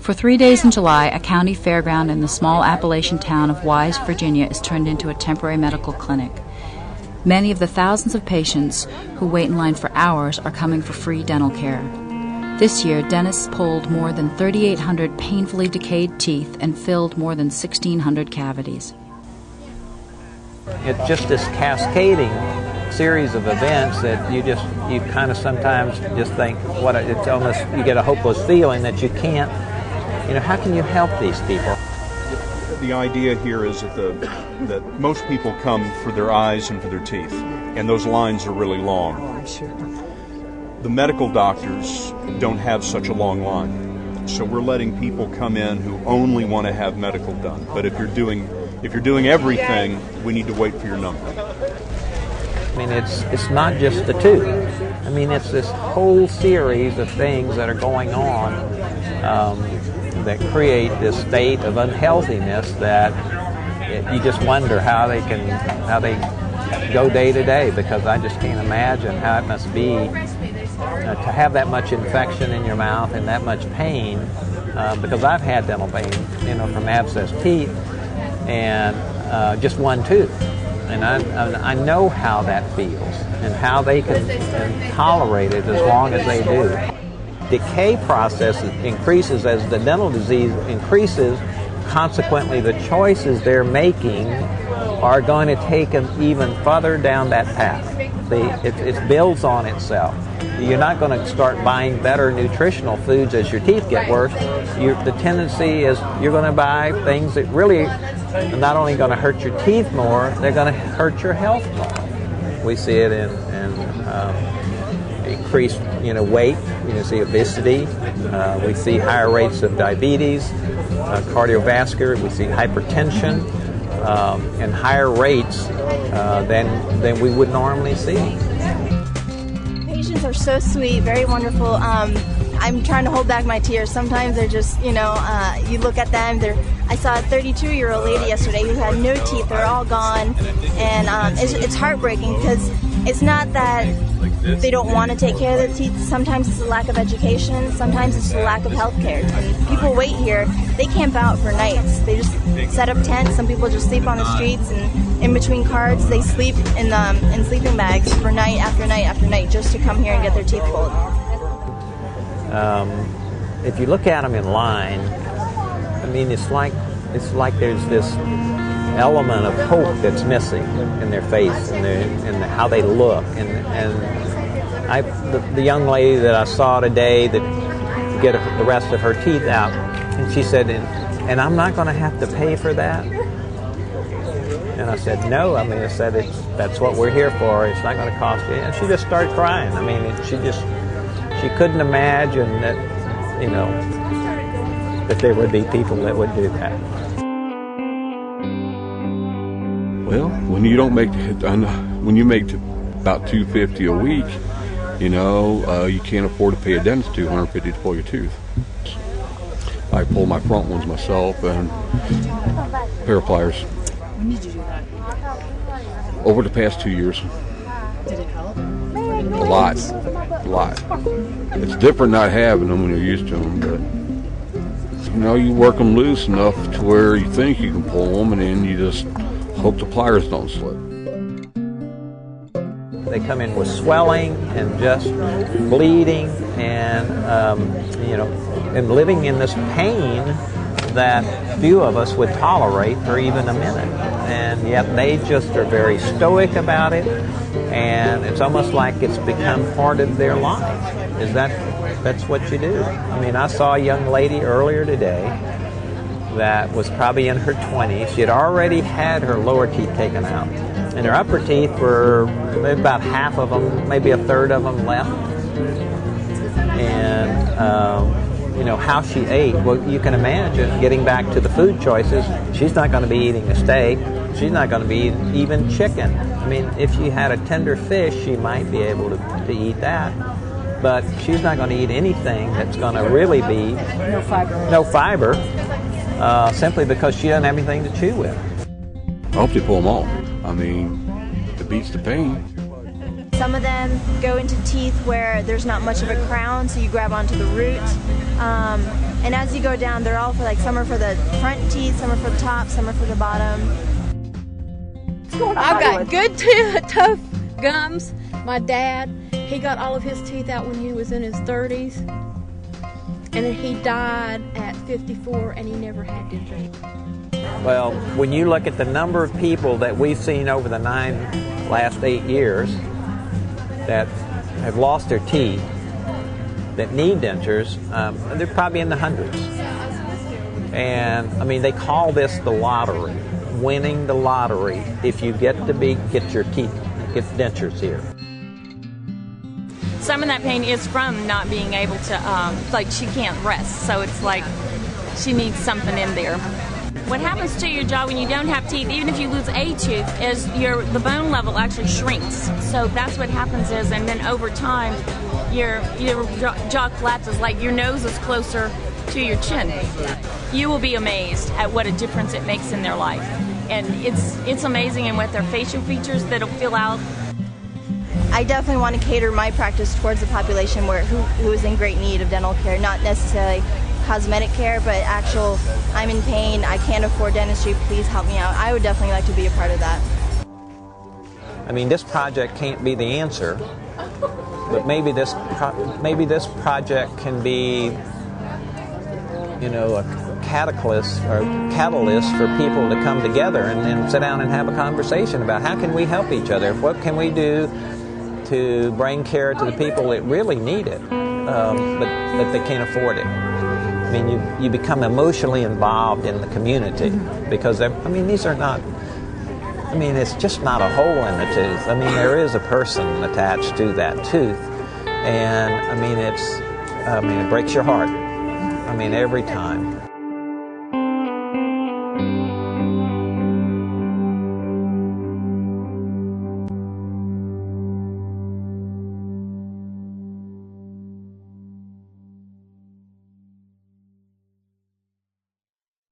For 3 days in July, a county fairground in the small Appalachian town of Wise, Virginia is turned into a temporary medical clinic. Many of the thousands of patients who wait in line for hours are coming for free dental care. This year, dentists pulled more than 3,800 painfully decayed teeth and filled more than 1,600 cavities. It's just this cascading series of events that you kind of sometimes just think, it's almost, you get a hopeless feeling that you can't, how can you help these people? The idea here is that most people come for their eyes and for their teeth, and those lines are really long. Oh, I'm sure. The medical doctors don't have such a long line, so we're letting people come in who only want to have medical done. But if you're doing everything, we need to wait for your number. I mean, it's not just the tooth. I mean, it's this whole series of things that are going on that create this state of unhealthiness that you just wonder how they go day to day, because I just can't imagine how it must be to have that much infection in your mouth and that much pain, because I've had dental pain, from abscessed teeth and just one tooth. And I know how that feels and how they can tolerate it as long as they do. Decay process increases as the dental disease increases. Consequently, the choices they're making are going to take them even further down that path. It builds on itself. You're not going to start buying better nutritional foods as your teeth get worse. The tendency is you're going to buy things that really are not only going to hurt your teeth more, they're going to hurt your health more. We see it in increased weight. You see obesity. We see higher rates of diabetes, cardiovascular. We see hypertension, and higher rates than we would normally see. Patients are so sweet, very wonderful. I'm trying to hold back my tears. Sometimes they're just, you look at them. I saw a 32-year-old lady yesterday who had no teeth. They're all gone, and it's heartbreaking because it's not that they don't want to take care of their teeth. Sometimes it's a lack of education. Sometimes it's a lack of health care. And people wait here. They camp out for nights. They just set up tents. Some people just sleep on the streets, and in between cards, they sleep in sleeping bags for night after night after night just to come here and get their teeth pulled. If you look at them in line, I mean, it's like there's this element of hope that's missing in their face and how they look. And the young lady that I saw today that get the rest of her teeth out, and she said, and I'm not going to have to pay for that? And I said, no. I mean, I said, that's what we're here for. It's not going to cost you. And she just started crying. I mean, she couldn't imagine that, that there would be people that would do that. Well, when you make about $250 a week, you can't afford to pay a dentist $250 to pull your tooth. I pull my front ones myself and a pair of pliers. When did you do that? Over the past 2 years. Did it help? A lot. It's different not having them when you're used to them, but you work them loose enough to where you think you can pull them, and then you just hope the pliers don't slip. They come in with swelling and just bleeding and and living in this pain that few of us would tolerate for even a minute. And yet they just are very stoic about it, and it's almost like it's become part of their life. That's what you do. I mean, I saw a young lady earlier today that was probably in her 20s. She had already had her lower teeth taken out, and her upper teeth were maybe about half of them, maybe a third of them left. And how she ate, well, you can imagine, getting back to the food choices, she's not going to be eating a steak. She's not going to be eating even chicken. I mean, if she had a tender fish, she might be able to eat that. But she's not going to eat anything that's going to really be no fiber, simply because she doesn't have anything to chew with. I hope they pull them all. I mean, it beats the pain. Some Some of them go into teeth where there's not much of a crown, so you grab onto the root. And as you go down, they're all for like, some are for the front teeth, some are for the top, some are for the bottom. I've got good tough gums. My dad, he got all of his teeth out when he was in his 30s. And then he died at 54 and he never had dentures. Well, when you look at the number of people that we've seen over the last 8 years that have lost their teeth, that need dentures, they're probably in the hundreds. And I mean, they call this the lottery, winning the lottery if you get your teeth, get dentures here. Some of that pain is from not being able to, like she can't rest, so it's like she needs something in there. What happens to your jaw when you don't have teeth, even if you lose a tooth, is the bone level actually shrinks. So that's what happens is, and then over time, your jaw collapses, like your nose is closer to your chin. You will be amazed at what a difference it makes in their life. And it's amazing in what their facial features that'll fill out. I definitely want to cater my practice towards the population who is in great need of dental care, not necessarily cosmetic care, but actual, I'm in pain, I can't afford dentistry, please help me out. I would definitely like to be a part of that. I mean, this project can't be the answer, but maybe this project can be, you know, a catalyst for people to come together and sit down and have a conversation about how can we help each other, what can we do to bring care to the people that really need it, but they can't afford it. I mean, you become emotionally involved in the community because, I mean, these are not, I mean, it's just not a hole in the tooth. I mean, there is a person attached to that tooth, and I mean, it breaks your heart. I mean, every time.